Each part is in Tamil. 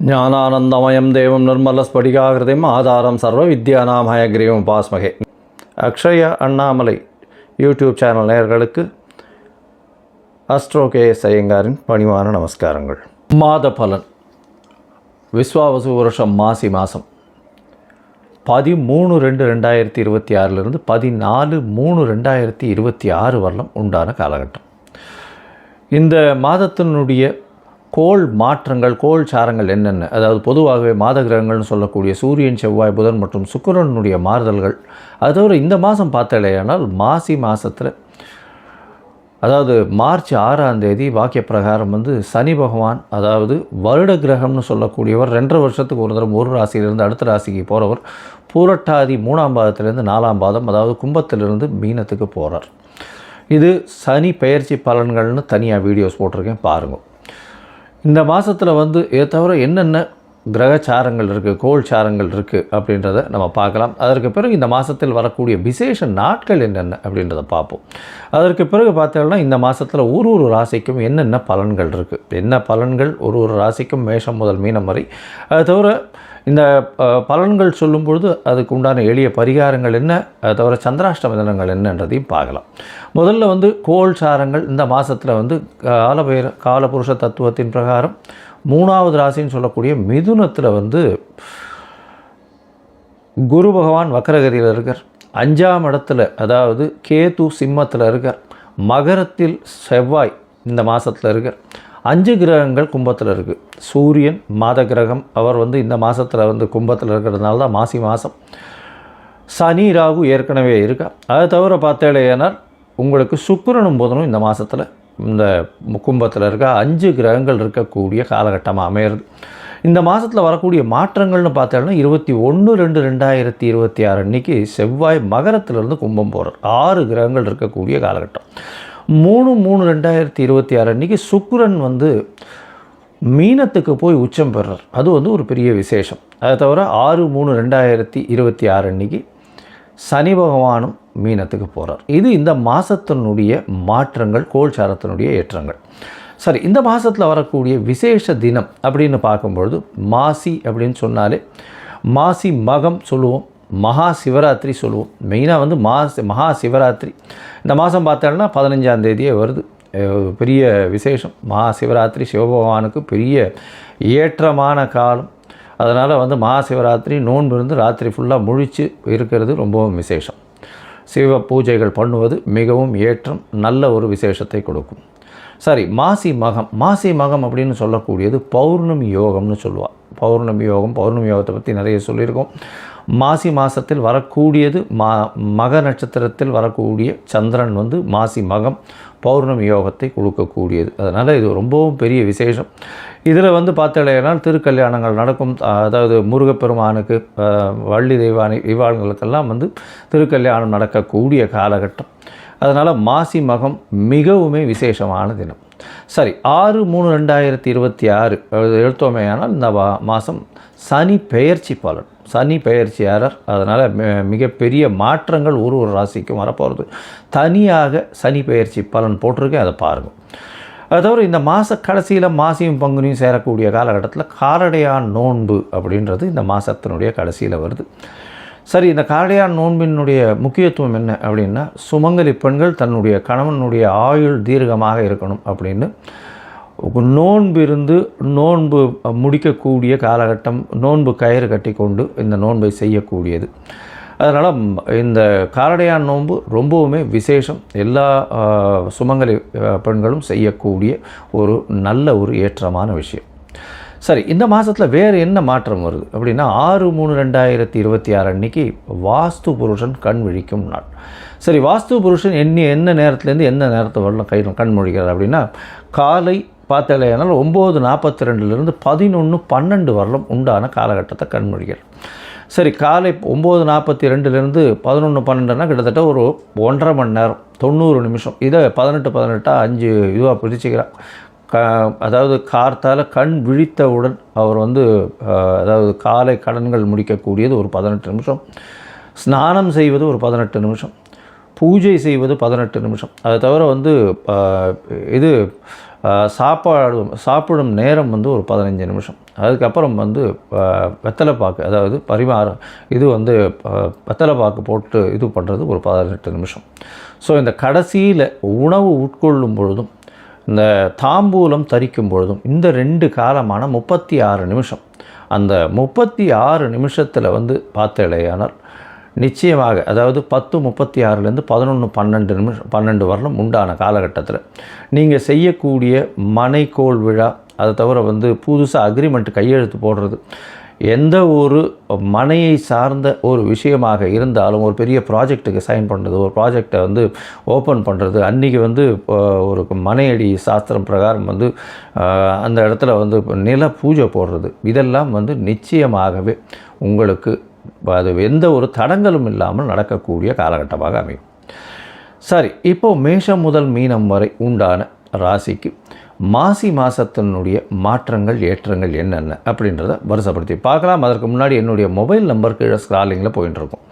ஞானானந்தமயம் தேவம் நிர்மலஸ்படிகாகிருதிம் ஆதாரம் சர்வ வித்யானாம் ஹயக்ரீவம் உபாஸ்மகே. அக்ஷய அண்ணாமலை யூடியூப் சேனல் நேயர்களுக்கு அஸ்ட்ரோ கேஎஸ் ஐயங்காரின் பணிவான நமஸ்காரங்கள். மாத பலன் விஸ்வாவசு வருஷம் மாசி மாதம் 13/2/2026 14/3/2026 வரலும் உண்டான காலகட்டம். இந்த மாதத்தினுடைய கோள் மாற்றங்கள், கோள் சாரங்கள் என்னென்ன, அதாவது பொதுவாகவே மாத கிரகங்கள்னு சொல்லக்கூடிய சூரியன், செவ்வாய், புதன் மற்றும் சுக்கிரனுடைய மாறுதல்கள். அது தவிர இந்த மாதம் பார்த்தாலேயானால் மாசி மாதத்தில், அதாவது மார்ச் 6ஆம் தேதி வாக்கிய பிரகாரம் சனி பகவான், அதாவது வருட கிரகம்னு சொல்லக்கூடியவர் 2.5 வருஷத்துக்கு ஒரு தரம் ஒரு ராசியிலிருந்து அடுத்த ராசிக்கு போகிறவர் பூரட்டாதி 3ஆம் பாதத்திலிருந்து 4ஆம் பாதம், அதாவது கும்பத்திலிருந்து மீனத்துக்கு போகிறார். இது சனி பெயர்ச்சி பலன்கள்னு தனியாக வீடியோஸ் போட்டிருக்கேன், பாருங்கள். இந்த மாதத்தில் இதை தவிர என்னென்ன கிரகச்சாரங்கள் இருக்குது, கோள் சாரங்கள் இருக்குது அப்படின்றத நம்ம பார்க்கலாம். அதற்கு பிறகு இந்த மாதத்தில் வரக்கூடிய விசேஷ நாட்கள் என்னென்ன அப்படின்றத பார்ப்போம். அதற்கு பிறகு பார்த்தோம்னா இந்த மாதத்தில் ஒரு ராசிக்கும் என்னென்ன பலன்கள் இருக்குது, என்ன பலன்கள் ஒரு ராசிக்கும் மேஷம் முதல் மீனம் வரை. அது தவிர இந்த பலன்கள் சொல்லும்பொழுது அதுக்கு உண்டான எளிய பரிகாரங்கள் என்ன, அது தவிர சந்திராஷ்டம தினங்கள் என்னன்றதையும் பார்க்கலாம். முதல்ல கோள் சாரங்கள் இந்த மாதத்தில் காலபுருஷ தத்துவத்தின் பிரகாரம் 3ஆவது ராசின்னு சொல்லக்கூடிய மிதுனத்தில் குரு பகவான் வக்கரகதியில் இருக்கார். 5ஆம் இடத்துல அதாவது கேது சிம்மத்தில் இருக்கார். மகரத்தில் செவ்வாய் இந்த மாதத்தில் இருக்கார். 5 கிரகங்கள் கும்பத்தில் இருக்குது. சூரியன் மாத கிரகம், அவர் இந்த மாதத்தில் கும்பத்தில் இருக்கிறதுனால தான் மாசி மாதம். சனி ராகு ஏற்கனவே இருக்கா. அதை தவிர பார்த்தேனால் உங்களுக்கு சுக்கிரனும் புதனும் இந்த மாதத்தில் இந்த கும்பத்தில் இருக்க 5 கிரகங்கள் இருக்கக்கூடிய காலகட்டமாக அமையிறது. இந்த மாதத்தில் வரக்கூடிய மாற்றங்கள்னு பார்த்தோம்னா 21/2/2026 அன்றைக்கி செவ்வாய் மகரத்திலிருந்து கும்பம் போகிறார். 6 கிரகங்கள் இருக்கக்கூடிய காலகட்டம். 3/3/2026 அன்றைக்கி சுக்கிரன் மீனத்துக்கு போய் உச்சம் பெறுறார். அது ஒரு பெரிய விசேஷம். அதை தவிர 6/3/2026 அன்றைக்கி சனி பகவானும் மீனத்துக்கு போகிறார். இது இந்த மாதத்தினுடைய மாற்றங்கள், கோள்சாரத்தினுடைய ஏற்றங்கள். சரி, இந்த மாதத்தில் வரக்கூடிய விசேஷ தினம் அப்படின்னு பார்க்கும்பொழுது மாசி அப்படின்னு சொன்னாலே மாசி மகம் சொல்லுவோம், மகா சிவராத்திரி சொல்லுவோம். மெயினாக மகா சிவராத்திரி இந்த மாதம் பார்த்தோம்னா 15ஆம் தேதியே வருது. பெரிய விசேஷம். மகா சிவராத்திரி சிவபகவானுக்கு பெரிய ஏற்றமான காலம். அதனால் மகா சிவராத்திரி நோன்பு இருந்து ராத்திரி ஃபுல்லாக முழித்து இருக்கிறது ரொம்பவும் விசேஷம். சிவ பூஜைகள் பண்ணுவது மிகவும் ஏற்றம், நல்ல ஒரு விசேஷத்தை கொடுக்கும். சரி, மாசி மகம் அப்படின்னு சொல்லக்கூடியது பௌர்ணமி யோகம்னு சொல்லுவாள். பௌர்ணமி யோகத்தை பற்றி நிறைய சொல்லியிருக்கோம். மாசி மாதத்தில் வரக்கூடியது மக நட்சத்திரத்தில் வரக்கூடிய சந்திரன் மாசி மகம் பௌர்ணமி யோகத்தை கொடுக்கக்கூடியது. அதனால் இது ரொம்பவும் பெரிய விசேஷம். இதில் பார்த்தலையினால் திருக்கல்யாணங்கள் நடக்கும். அதாவது முருகப்பெருமானுக்கு, வள்ளி தெய்வானை இவாளுங்களுக்கெல்லாம் திருக்கல்யாணம் நடக்கக்கூடிய காலகட்டம். அதனால் மாசி மகம் மிகவுமே விசேஷமான தினம். சரி, 6/3/2026 எடுத்தோமேயானால் இந்த மாதம் சனி பெயர்ச்சி பலன். சனி பெயர்ச்சியாளர். அதனால் மிகப்பெரிய மாற்றங்கள் ஒரு ராசிக்கும் வரப்போகிறது. தனியாக சனி பெயர்ச்சி பலன் போட்டிருக்கேன், அதை பாருங்கள். அது தவிர இந்த மாத கடைசியில் மாசியும் பங்குனியும் சேரக்கூடிய காலகட்டத்தில் காரடையான் நோன்பு அப்படின்றது இந்த மாதத்தினுடைய கடைசியில் வருது. சரி, இந்த காரடையான் நோன்பினுடைய முக்கியத்துவம் என்ன அப்படின்னா, சுமங்கலி பெண்கள் தன்னுடைய கணவனுடைய ஆயுள் தீர்க்கமாக இருக்கணும் அப்படின்னு நோன்பு முடிக்கக்கூடிய காலகட்டம். நோன்பு கயிறு கட்டி கொண்டு இந்த நோன்பை செய்யக்கூடியது. அதனால் இந்த காரடையான் நோன்பு ரொம்பவுமே விசேஷம். எல்லா சுமங்கலி பெண்களும் செய்யக்கூடிய ஒரு நல்ல ஒரு ஏற்றமான விஷயம். சரி, இந்த மாதத்தில் வேறு என்ன மாற்றம் வருது அப்படின்னா 6/3/2026 அன்றைக்கி வாஸ்து புருஷன் கண் விழிக்கும் நாள். சரி, வாஸ்து புருஷன் என்ன நேரத்துலேருந்து எந்த நேரத்தை வரலாம் கண் முழிக்கிறார் அப்படின்னா, காலை பார்த்தாலேனால் 9:42 11:12 வரலும் உண்டான காலகட்டத்தை கண்மொழிகள். சரி, காலை 9:42 11:12 கிட்டத்தட்ட ஒரு 1.5 மணி நேரம் 90 நிமிஷம். இதை 18 5 இதுவாக பிரிச்சுக்கிறார். அதாவது கார்த்தால் கண் விழித்தவுடன் அவர் அதாவது காலை கடன்கள் முடிக்கக்கூடியது ஒரு 18 நிமிஷம், ஸ்நானம் செய்வது ஒரு 18 நிமிஷம், பூஜை செய்வது 18 நிமிஷம். அதை தவிர இது சாப்பிடும் நேரம் ஒரு 15 நிமிஷம். அதுக்கப்புறம் வந்து வெத்தலைப்பாக்கு, அதாவது பரிமாறம், இது வந்து வெத்தலைப்பாக்கு போட்டு இது பண்ணுறது ஒரு 18 நிமிஷம். ஸோ இந்த கடைசியில் உணவு உட்கொள்ளும் பொழுதும் இந்த தாம்பூலம் தரிக்கும் பொழுதும் இந்த 2 காலமான 36 நிமிஷம், அந்த 36 நிமிஷத்தில் வந்து பார்த்தேலையானால் நிச்சயமாக, அதாவது 10:36லேருந்து 11:12 வரலும் உண்டான காலகட்டத்தில் நீங்கள் செய்யக்கூடிய மனைக்கோள் விழா, அதை தவிர வந்து புதுசாக அக்ரிமெண்ட் கையெழுத்து போடுறது, எந்த ஒரு மனையை சார்ந்த ஒரு விஷயமாக இருந்தாலும், ஒரு பெரிய ப்ராஜெக்ட்டுக்கு சைன் பண்ணுறது, ஒரு ப்ராஜெக்டை வந்து ஓப்பன் பண்ணுறது, அன்றைக்கி வந்து ஒரு மனையடி சாஸ்திரம் பிரகாரம் வந்து அந்த இடத்துல வந்து நில பூஜை போடுறது, இதெல்லாம் வந்து நிச்சயமாகவே உங்களுக்கு அது எந்த ஒரு தடங்களும் இல்லாமல் நடக்கக்கூடிய காலகட்டமாக அமையும். சரி, இப்போது மேஷம் முதல் மீனம் வரை உண்டான ராசிக்கு மாசி மாதத்தினுடைய மாற்றங்கள் ஏற்றங்கள் என்னென்ன அப்படின்றத வருஷப்படுத்தி பார்க்கலாம். அதற்கு முன்னாடி என்னுடைய மொபைல் நம்பர் கீழே ஸ்க்ராலிங்கில் போயிட்டுருக்கும்.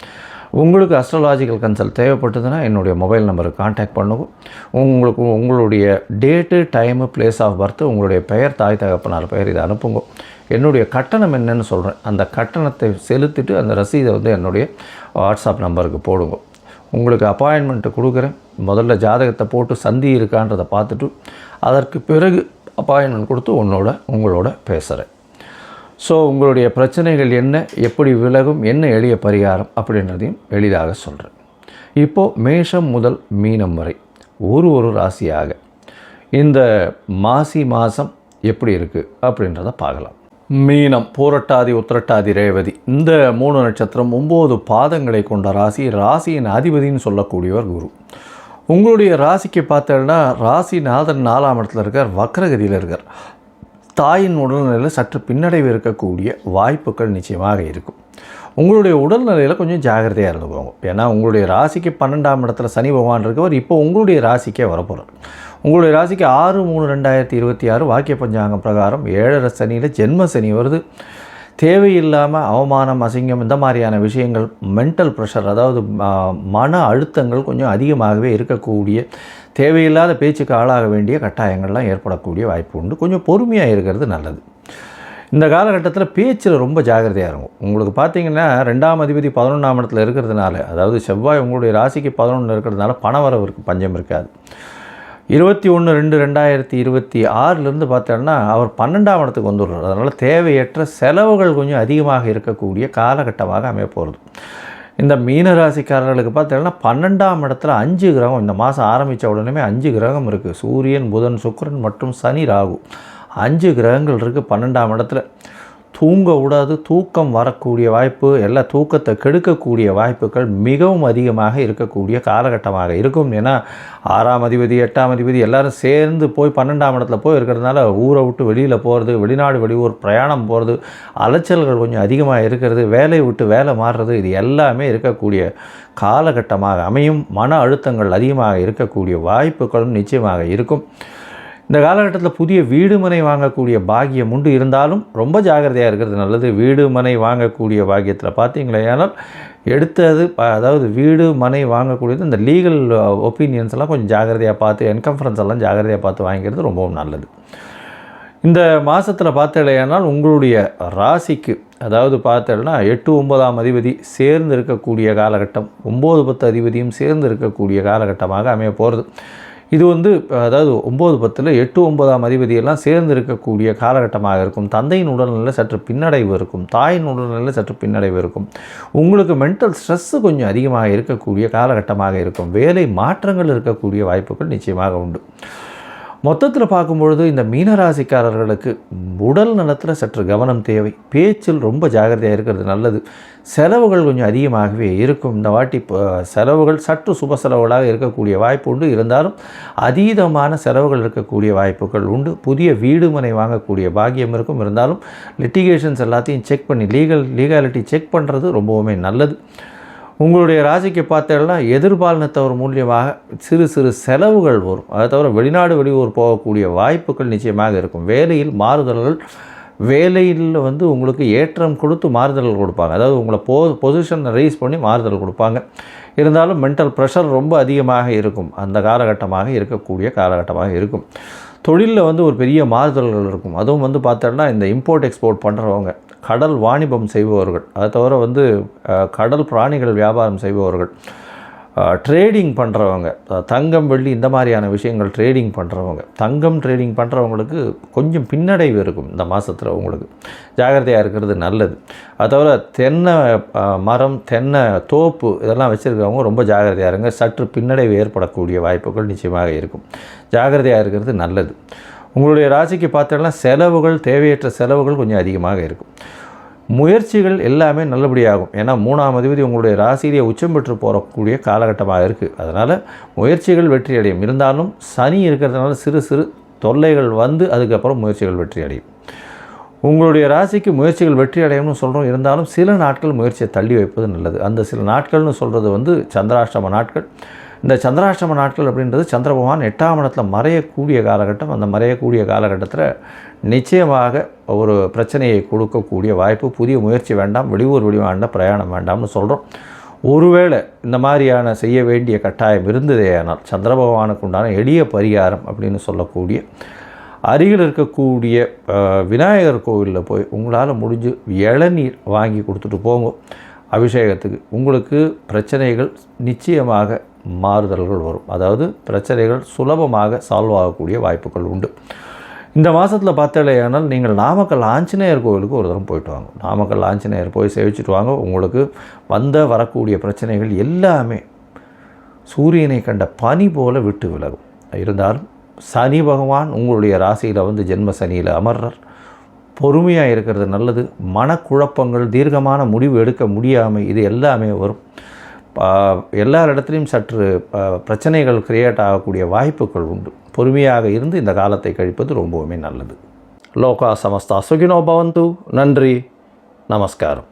உங்களுக்கு அஸ்ட்ராலாஜிக்கல் கன்சல்ட் தேவைப்பட்டதுன்னா என்னுடைய மொபைல் நம்பருக்கு கான்டாக்ட் பண்ணுங்க. உங்களுக்கு உங்களுடைய date, time, place of birth, உங்களுடைய பெயர், தாய் தகப்பனார் பெயர், இதை அனுப்புங்க. என்னுடைய கட்டணம் என்னன்னு சொல்கிறேன், அந்த கட்டணத்தை செலுத்திட்டு அந்த ரசீதை வந்து என்னுடைய வாட்ஸ்அப் நம்பருக்கு போடுங்க. உங்களுக்கு அப்பாயின்மெண்ட்டு கொடுக்குறேன். முதல்ல ஜாதகத்தை போட்டு சந்தி இருக்கான்றதை பார்த்துட்டு அதற்கு பிறகு அப்பாயின்மெண்ட் கொடுத்து உங்களோட பேசுகிறேன். ஸோ உங்களுடைய பிரச்சனைகள் என்ன, எப்படி விலகும், என்ன எளிய பரிகாரம் அப்படின்றதையும் எளிதாக சொல்கிறேன். இப்போது மேஷம் முதல் மீனம் வரை ஒரு ராசியாக இந்த மாசி மாதம் எப்படி இருக்குது அப்படின்றத பார்க்கலாம். மீனம், பூரட்டாதி, உத்திரட்டாதி, ரேவதி, இந்த 3 நட்சத்திரம் 9 பாதங்களை கொண்ட ராசி. ராசியின் அதிபதினு சொல்லக்கூடியவர் குரு. உங்களுடைய ராசிக்கு பார்த்தோன்னா ராசிநாதன் 4ஆம் இடத்துல இருக்கார், வக்ரகதியில் இருக்கார். தாயின் உடல்நிலையில் சற்று பின்னடைவு இருக்கக்கூடிய வாய்ப்புகள் நிச்சயமாக இருக்கும். உங்களுடைய உடல்நிலையில் கொஞ்சம் ஜாகிரதையாக இருந்துக்கோங்க. ஏன்னா உங்களுடைய ராசிக்கு 12ஆம் இடத்துல சனி பகவான் இருக்கவர் இப்போ உங்களுடைய ராசிக்கே வரப்போகிறார். உங்களுடைய ராசிக்கு 6/3/2026 வாக்கிய பஞ்சாங்கம் பிரகாரம் 7.5 சனியில் ஜென்ம சனி வருது. தேவையில்லாமல் அவமானம், அசிங்கம், இந்த மாதிரியான விஷயங்கள், மென்டல் ப்ரெஷர், அதாவது மன அழுத்தங்கள் கொஞ்சம் அதிகமாகவே இருக்கக்கூடிய, தேவையில்லாத பேச்சுக்கு ஆளாக வேண்டிய கட்டாயங்கள்லாம் ஏற்படக்கூடிய வாய்ப்பு உண்டு. கொஞ்சம் பொறுமையாக இருக்கிறது நல்லது. இந்த காலகட்டத்தில் பேச்சில் ரொம்ப ஜாகிரதையாக இருக்கும். உங்களுக்கு பார்த்திங்கன்னா 2ஆம் அதிபதி 11ஆம் இடத்துல இருக்கிறதுனால, அதாவது செவ்வாய் உங்களுடைய ராசிக்கு 11 இருக்கிறதுனால பணவரவிற்கு பஞ்சம் இருக்காது. 21/2/2026 பார்த்தோன்னா அவர் 12ஆம் இடத்துக்கு வந்துடுறார். அதனால் தேவையற்ற செலவுகள் கொஞ்சம் அதிகமாக இருக்கக்கூடிய காலகட்டமாக அமையப்போகிறது. இந்த மீனராசிக்காரர்களுக்கு பார்த்தோன்னா 12ஆம் இடத்துல 5 கிரகம் இந்த மாதம் ஆரம்பித்த உடனே 5 கிரகம் இருக்குது. சூரியன், புதன், சுக்கிரன் மற்றும் சனி, ராகு, 5 கிரகங்கள் இருக்குது 12ஆம் இடத்துல. தூங்க விடாது, தூக்கம் வரக்கூடிய வாய்ப்பு, எல்லா தூக்கத்தை கெடுக்கக்கூடிய வாய்ப்புகள் மிகவும் அதிகமாக இருக்கக்கூடிய காலகட்டமாக இருக்கும். ஏன்னா 6ஆம் அதிபதி, 8ஆம் அதிபதி எல்லாரும் சேர்ந்து போய் 12ஆம் இடத்துல போய் இருக்கிறதுனால ஊரை விட்டு வெளியில் போகிறது, வெளிநாடு வெளியூர் பிரயாணம் போகிறது, அலைச்சல்கள் கொஞ்சம் அதிகமாக இருக்கிறது, வேலையை விட்டு வேலை மாறுறது, இது எல்லாமே இருக்கக்கூடிய காலகட்டமாக அமையும். மன அழுத்தங்கள் அதிகமாக இருக்கக்கூடிய வாய்ப்புகளும் நிச்சயமாக இருக்கும். இந்த காலகட்டத்தில் புதிய வீடு மனை வாங்கக்கூடிய பாக்கியம் உண்டு. இருந்தாலும் ரொம்ப ஜாகிரதையாக இருக்கிறது நல்லது. வீடு மனை வாங்கக்கூடிய பாக்கியத்தில் பார்த்தீங்களே, ஆனால் எடுத்தது, அதாவது வீடு மனை வாங்கக்கூடியது, இந்த லீகல் ஒப்பீனியன்ஸ் எல்லாம் கொஞ்சம் ஜாகிரதையாக பார்த்து, என்கம்ஃபரன்ஸ் எல்லாம் ஜாகிரதையாக பார்த்து வாங்கிக்கிறது ரொம்பவும் நல்லது. இந்த மாதத்தில் பார்த்தேனால் உங்களுடைய ராசிக்கு, அதாவது பார்த்தேன்னா 8-9ஆம் அதிபதி சேர்ந்து இருக்கக்கூடிய காலகட்டம், 9-10 அதிபதியும் சேர்ந்து இருக்கக்கூடிய காலகட்டமாக அமைய போகிறது. இது வந்து அதாவது 9-10 8-9ஆம் அதிபதியெல்லாம் சேர்ந்து இருக்கக்கூடிய காலகட்டமாக இருக்கும். தந்தையின் உடல்நிலையில் சற்று பின்னடைவு இருக்கும், தாயின் உடல்நிலையில் சற்று பின்னடைவு இருக்கும். உங்களுக்கு மென்டல் ஸ்ட்ரெஸ்ஸு கொஞ்சம் அதிகமாக இருக்கக்கூடிய காலகட்டமாக இருக்கும். வேலை மாற்றங்கள் இருக்கக்கூடிய வாய்ப்புகள் நிச்சயமாக உண்டு. மொத்தத்தில் பார்க்கும்பொழுது இந்த மீனராசிக்காரர்களுக்கு உடல் நலத்தில் சற்று கவனம் தேவை. பேச்சில் ரொம்ப ஜாகிரதையாக இருக்கிறது நல்லது. செலவுகள் கொஞ்சம் அதிகமாகவே இருக்கும். இந்த வாட்டி செலவுகள் சற்று சுப செலவுகளாக இருக்கக்கூடிய வாய்ப்பு உண்டு. இருந்தாலும் அதீதமான செலவுகள் இருக்கக்கூடிய வாய்ப்புகள் உண்டு. புதிய வீடு மனை வாங்கக்கூடிய பாக்கியம் இருக்கும். இருந்தாலும் லிட்டிகேஷன்ஸ் எல்லாத்தையும் செக் பண்ணி லீகாலிட்டி செக் பண்ணுறது ரொம்பவுமே நல்லது. உங்களுடைய ராசிக்கு பார்த்தேன்னா எதிர்பாலினத்தவர் மூலியமாக சிறு சிறு செலவுகள் வரும். அதை தவிர வெளிநாடு வெளியூர் போகக்கூடிய வாய்ப்புகள் நிச்சயமாக இருக்கும். வேலையில் மாறுதல்கள், வேலையில் வந்து உங்களுக்கு ஏற்றம் கொடுத்து மாறுதல்கள் கொடுப்பாங்க. அதாவது உங்களை பொசிஷன் ரைஸ் பண்ணி மாறுதல் கொடுப்பாங்க. இருந்தாலும் மென்டல் ப்ரெஷர் ரொம்ப அதிகமாக இருக்கும். அந்த காலகட்டமாக இருக்கக்கூடிய காலகட்டமாக இருக்கும். தொழிலில் வந்து ஒரு பெரிய மாறுதல்கள் இருக்கும். அதுவும் வந்து பார்த்தோன்னா இந்த இம்போர்ட் எக்ஸ்போர்ட் பண்ணுறவங்க, கடல் வாணிபம் செய்பவர்கள், அதை தவிர வந்து கடல் பிராணிகள் வியாபாரம் செய்பவர்கள், ட்ரேடிங் பண்ணுறவங்க, தங்கம் வெள்ளி இந்த மாதிரியான விஷயங்கள் ட்ரேடிங் பண்ணுறவங்க, தங்கம் ட்ரேடிங் பண்ணுறவங்களுக்கு கொஞ்சம் பின்னடைவு இருக்கும் இந்த மாதத்தில். உங்களுக்கு ஜாகிரதையாக இருக்கிறது நல்லது. அதை தவிர தென்னை மரம், தென்னை தோப்பு இதெல்லாம் வச்சுருக்கிறவங்க ரொம்ப ஜாகிரதையாக இருங்க. சற்று பின்னடைவு ஏற்படக்கூடிய வாய்ப்புகள் நிச்சயமாக இருக்கும். ஜாகிரதையாக இருக்கிறது நல்லது. உங்களுடைய ராசிக்கு பார்த்தோன்னா செலவுகள், தேவையற்ற செலவுகள் கொஞ்சம் அதிகமாக இருக்கும். முயற்சிகள் எல்லாமே நல்லபடியாகும். ஏன்னா 3ஆம் அதிபதி உங்களுடைய ராசியிலேயே உச்சம் பெற்று போகக்கூடிய காலகட்டமாக இருக்குது. அதனால் முயற்சிகள் வெற்றி அடையும். இருந்தாலும் சனி இருக்கிறதுனால சிறு சிறு தொல்லைகள் வந்து அதுக்கப்புறம் முயற்சிகள் வெற்றி அடையும். உங்களுடைய ராசிக்கு முயற்சிகள் வெற்றி அடையும்னு சொல்கிறோம். இருந்தாலும் சில நாட்கள் முயற்சியை தள்ளி வைப்பது நல்லது. அந்த சில நாட்கள்னு சொல்கிறது வந்து சந்திராஷ்டம நாட்கள். இந்த சந்திராஷ்டம நாட்கள் அப்படின்றது சந்திர பகவான் 8ஆம் இடத்துல மறையக்கூடிய காலகட்டம். அந்த மறையக்கூடிய காலகட்டத்தில் நிச்சயமாக ஒரு பிரச்சனையை கொடுக்கக்கூடிய வாய்ப்பு. புதிய முயற்சி வேண்டாம், வெளியூர் வெளிவாண்ட பிரயாணம் வேண்டாம்னு சொல்கிறோம். ஒருவேளை இந்த மாதிரியான செய்ய வேண்டிய கட்டாயம் இருந்ததேயானால் சந்திர பகவானுக்கு உண்டான எளிய பரிகாரம் அப்படின்னு சொல்லக்கூடிய அருகில் இருக்கக்கூடிய விநாயகர் கோவிலில் போய் உங்களால் முடிஞ்சு இளநீர் வாங்கி கொடுத்துட்டு போங்க அபிஷேகத்துக்கு. உங்களுக்கு பிரச்சனைகள் நிச்சயமாக மாறுதல்கள் வரும். அதாவது பிரச்சனைகள் சுலபமாக சால்வ் ஆகக்கூடிய வாய்ப்புகள் உண்டு. இந்த மாதத்தில் பார்த்தாலேயானால் நீங்கள் நாமக்கல் ஆஞ்சநேயர் கோவிலுக்கு ஒரு தரம் போயிட்டு வாங்க. நாமக்கல் ஆஞ்சநேயர் போய் சேவிச்சுட்டு வாங்க. உங்களுக்கு வரக்கூடிய பிரச்சனைகள் எல்லாமே சூரியனை கண்ட பனி போல விட்டு விலகும். இருந்தாலும் சனி பகவான் உங்களுடைய ராசியில் வந்து ஜென்ம சனியில் அமர்றார். பொறுமையாக இருக்கிறது நல்லது. மனக்குழப்பங்கள், தீர்க்கமான முடிவு எடுக்க முடியாமல் இது எல்லாமே வரும். எல்லா இடத்துலையும் சற்று பிரச்சனைகள் கிரியேட் ஆகக்கூடிய வாய்ப்புகள் உண்டு. பொறுமையாக இருந்து இந்த காலத்தை கழிப்பது ரொம்பவுமே நல்லது. லோகா சமஸ்தா சுகினோ பவந்து. நன்றி, நமஸ்காரம்.